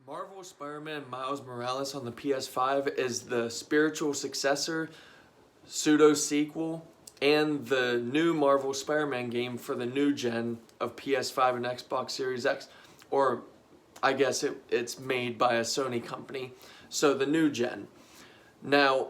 Marvel Spider-Man Miles Morales on the PS5 is the spiritual successor, pseudo-sequel, and the new Marvel Spider-Man game for the new gen of PS5 and Xbox Series X, or I guess it's made by a Sony company, so the new gen. Now,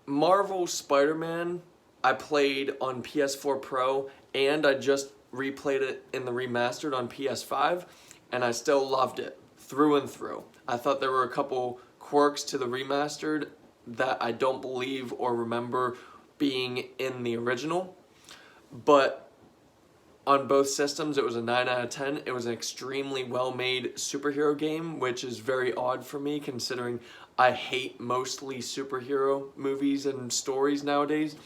Marvel Spider-Man I played on PS4 Pro, and I just replayed it in the remastered on PS5, and I still loved it through and through. I thought there were a couple quirks to the remastered that I don't believe or remember being in the original, but on both systems it was a 9 out of 10. It was an extremely well-made superhero game, which is very odd for me considering I hate mostly superhero movies and stories nowadays.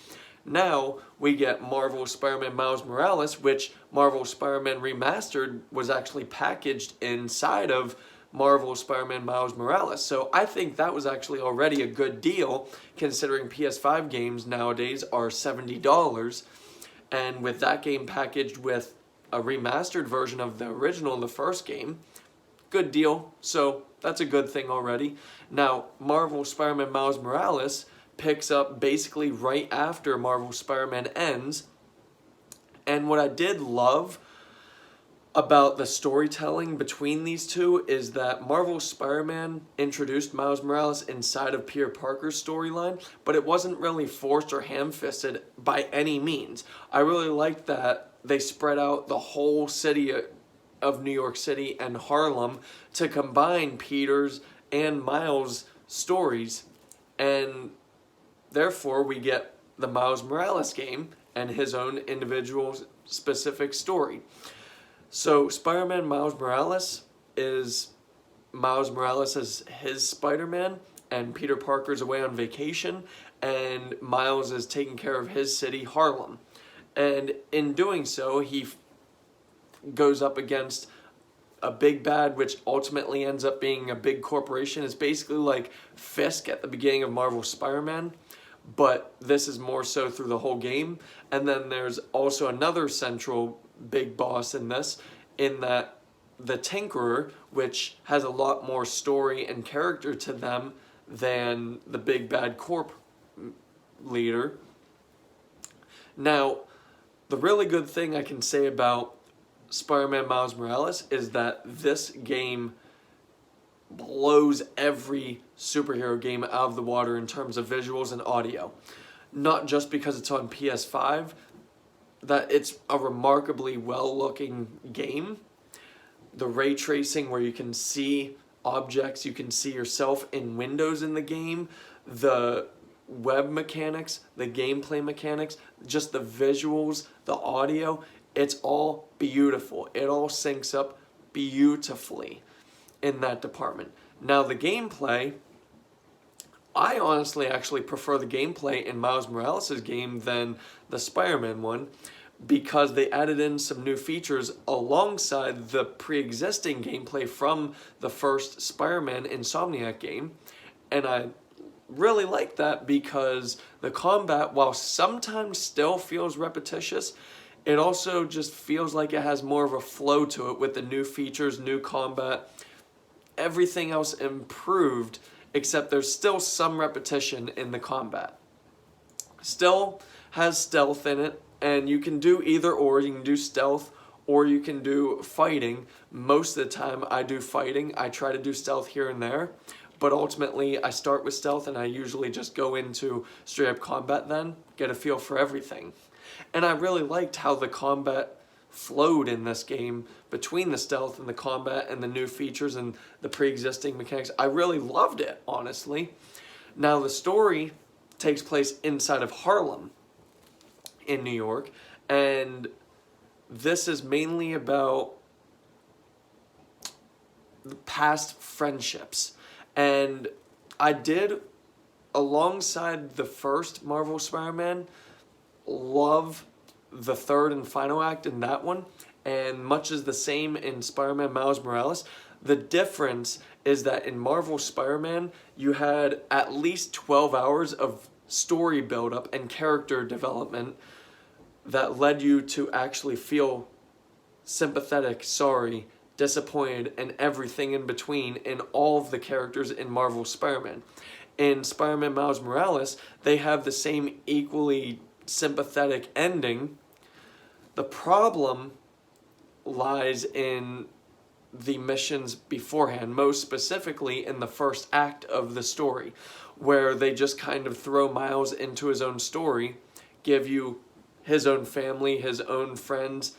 Now we get Marvel Spider-Man Miles Morales, which Marvel Spider-Man Remastered was actually packaged inside of Marvel Spider-Man Miles Morales. So I think that was actually already a good deal considering PS5 games nowadays are $70. And with that game packaged with a remastered version of the original in the first game, good deal. So that's a good thing already. Now, Marvel Spider-Man Miles Morales picks up basically right after Marvel Spider-Man ends. And what I did love about the storytelling between these two is that Marvel Spider-Man introduced Miles Morales inside of Peter Parker's storyline, but it wasn't really forced or ham-fisted by any means. I really liked that they spread out the whole city of New York City and Harlem to combine Peter's and Miles' stories, and therefore we get the Miles Morales game and his own individual specific story. So Spider-Man Miles Morales is Miles Morales as his Spider-Man, and Peter Parker's away on vacation, and Miles is taking care of his city, Harlem. And in doing so, he goes up against a big bad, which ultimately ends up being a big corporation. It's basically like Fisk at the beginning of Marvel Spider-Man, but this is more so through the whole game. And then there's also another central big boss in this, in that the Tinkerer, which has a lot more story and character to them than the big bad corp leader. Now, the really good thing I can say about Spider-Man Miles Morales is that this game blows every superhero game out of the water in terms of visuals and audio. Not just because it's on PS5, that it's a remarkably well-looking game. The ray tracing where you can see objects, you can see yourself in windows in the game, the web mechanics, the gameplay mechanics, just the visuals, the audio, it's all beautiful. It all syncs up beautifully in that department. Now the gameplay, I honestly actually prefer the gameplay in Miles Morales' game than the Spider-Man one, because they added in some new features alongside the pre-existing gameplay from the first Spider-Man Insomniac game. And I really like that because the combat, while sometimes still feels repetitious, it also just feels like it has more of a flow to it with the new features, new combat, everything else improved, except there's still some repetition in the combat. Still has stealth in it, and you can do either or. You can do stealth or you can do fighting. Most of the time I do fighting. I try to do stealth here and there, but ultimately I start with stealth and I usually just go into straight up combat then, get a feel for everything. And I really liked how the combat flowed in this game between the stealth and the combat and the new features and the pre-existing mechanics. I really loved it, honestly. Now the story takes place inside of Harlem in New York, and this is mainly about past friendships. And I did, alongside the first Marvel Spider-Man, love the third and final act in that one, and much is the same in Spider-Man Miles Morales. The difference is that in Marvel Spider-Man, you had at least 12 hours of story build-up and character development that led you to actually feel sympathetic, sorry, disappointed in everything in between in all of the characters in Marvel Spider-Man. In Spider-Man Miles Morales, they have the same equally sympathetic ending. The problem lies in the missions beforehand, most specifically in the first act of the story, where they just kind of throw Miles into his own story, give you his own family, his own friends,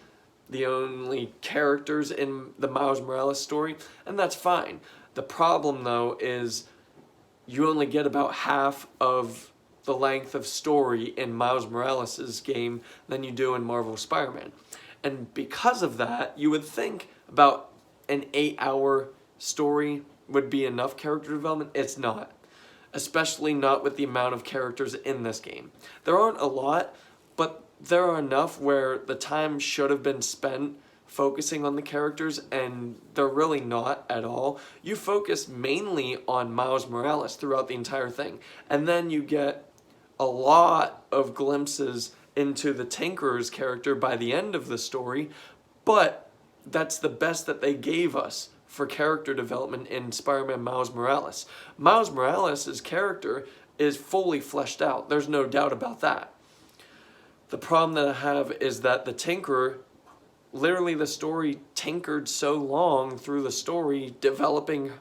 the only characters in the Miles Morales story, and that's fine. The problem, though, is you only get about half of the length of story in Miles Morales' game than you do in Marvel Spider-Man. And because of that, you would think about an 8-hour story would be enough character development. It's not. Especially not with the amount of characters in this game. There aren't a lot, but there are enough where the time should have been spent focusing on the characters, and they're really not at all. You focus mainly on Miles Morales throughout the entire thing, and then you get a lot of glimpses into the Tinkerer's character by the end of the story, but that's the best that they gave us for character development in Spider-Man Miles Morales. Miles Morales' character is fully fleshed out. There's no doubt about that. The problem that I have is that the Tinkerer, literally the story tinkered so long through the story developing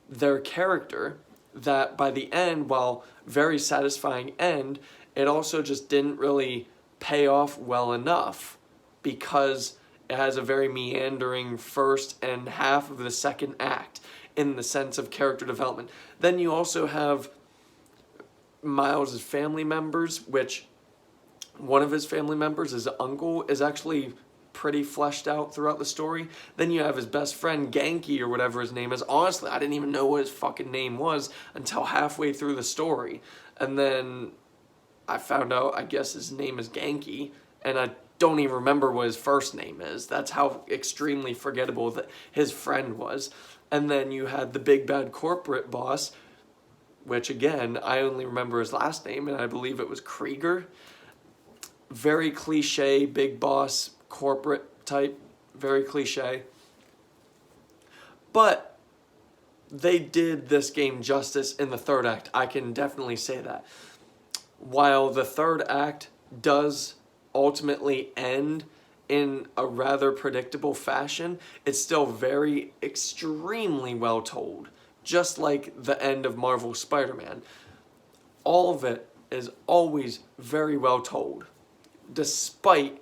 their character that by the end, while very satisfying end, it also just didn't really pay off well enough because it has a very meandering first and half of the second act in the sense of character development. Then you also have Miles' family members, which one of his family members, his uncle, is actually pretty fleshed out throughout the story. Then you have his best friend, Genki, or whatever his name is. Honestly, I didn't even know what his fucking name was until halfway through the story. And then I found out, I guess his name is Genki, and I don't even remember what his first name is. That's how extremely forgettable that his friend was. And then you had the big bad corporate boss, which again, I only remember his last name, and I believe it was Krieger. Very cliche, big boss, corporate type, very cliche. But they did this game justice in the third act. I can definitely say that. While the third act does ultimately end in a rather predictable fashion, it's still very extremely well told, just like the end of Marvel Spider-Man. All of it is always very well told, despite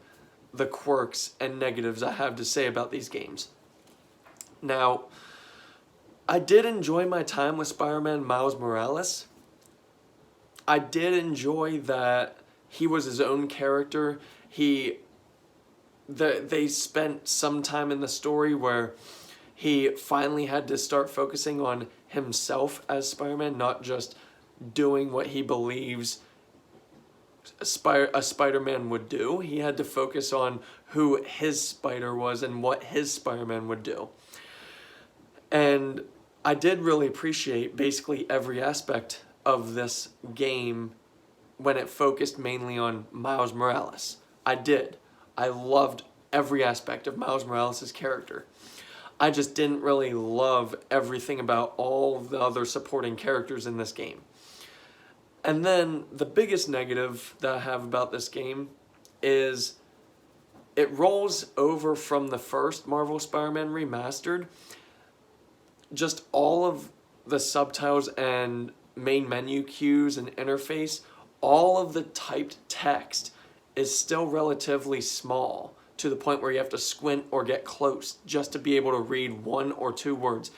the quirks and negatives I have to say about these games. Now, I did enjoy my time with Spider-Man Miles Morales. I did enjoy that he was his own character. They spent some time in the story where he finally had to start focusing on himself as Spider-Man, not just doing what he believes a Spider-Man would do. He had to focus on who his Spider was and what his Spider-Man would do. And I did really appreciate basically every aspect of this game when it focused mainly on Miles Morales. I did. I loved every aspect of Miles Morales' character. I just didn't really love everything about all the other supporting characters in this game. And then the biggest negative that I have about this game is it rolls over from the first Marvel Spider-Man Remastered. Just all of the subtitles and main menu cues and interface, all of the typed text is still relatively small to the point where you have to squint or get close just to be able to read 1 or 2 words.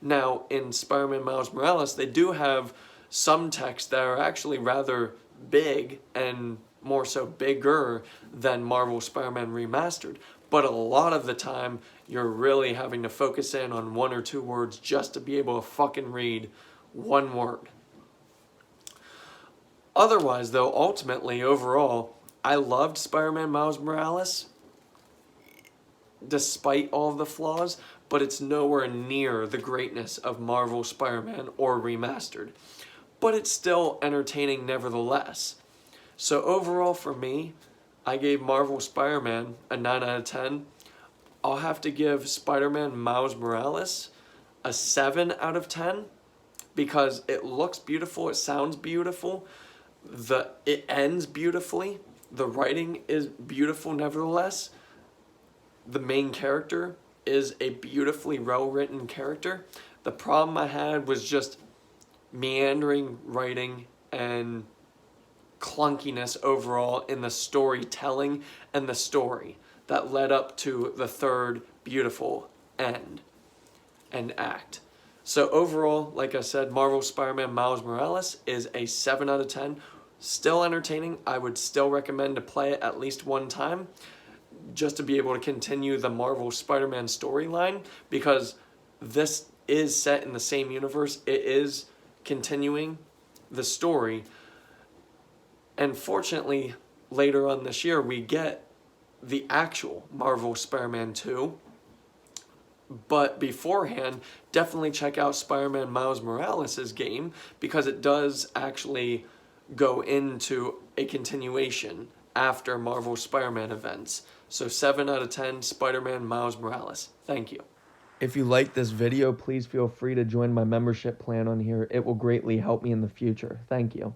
Now, in Spider-Man Miles Morales, they do have some text that are actually rather big and more so bigger than Marvel Spider-Man Remastered. But a lot of the time, you're really having to focus in on 1 or 2 words just to be able to fucking read 1 word. Otherwise, though, ultimately, overall, I loved Spider-Man Miles Morales, despite all of the flaws, but it's nowhere near the greatness of Marvel Spider-Man or Remastered. But it's still entertaining nevertheless. So overall for me, I gave Marvel Spider-Man a 9 out of 10. I'll have to give Spider-Man Miles Morales a 7 out of 10 because it looks beautiful, it sounds beautiful, it ends beautifully, the writing is beautiful nevertheless, the main character is a beautifully well-written character. The problem I had was just meandering writing and clunkiness overall in the storytelling and the story that led up to the third beautiful end and act. So overall, like I said, Marvel Spider-Man Miles Morales is a 7 out of 10. Still entertaining. I would still recommend to play it at least one time just to be able to continue the Marvel Spider-Man storyline, because this is set in the same universe. It is continuing the story. And fortunately, later on this year, we get the actual Marvel Spider-Man 2. But beforehand, definitely check out Spider-Man Miles Morales' game, because it does actually go into a continuation after Marvel Spider-Man events. So 7 out of 10, Spider-Man Miles Morales. Thank you. If you like this video, please feel free to join my membership plan on here. It will greatly help me in the future. Thank you.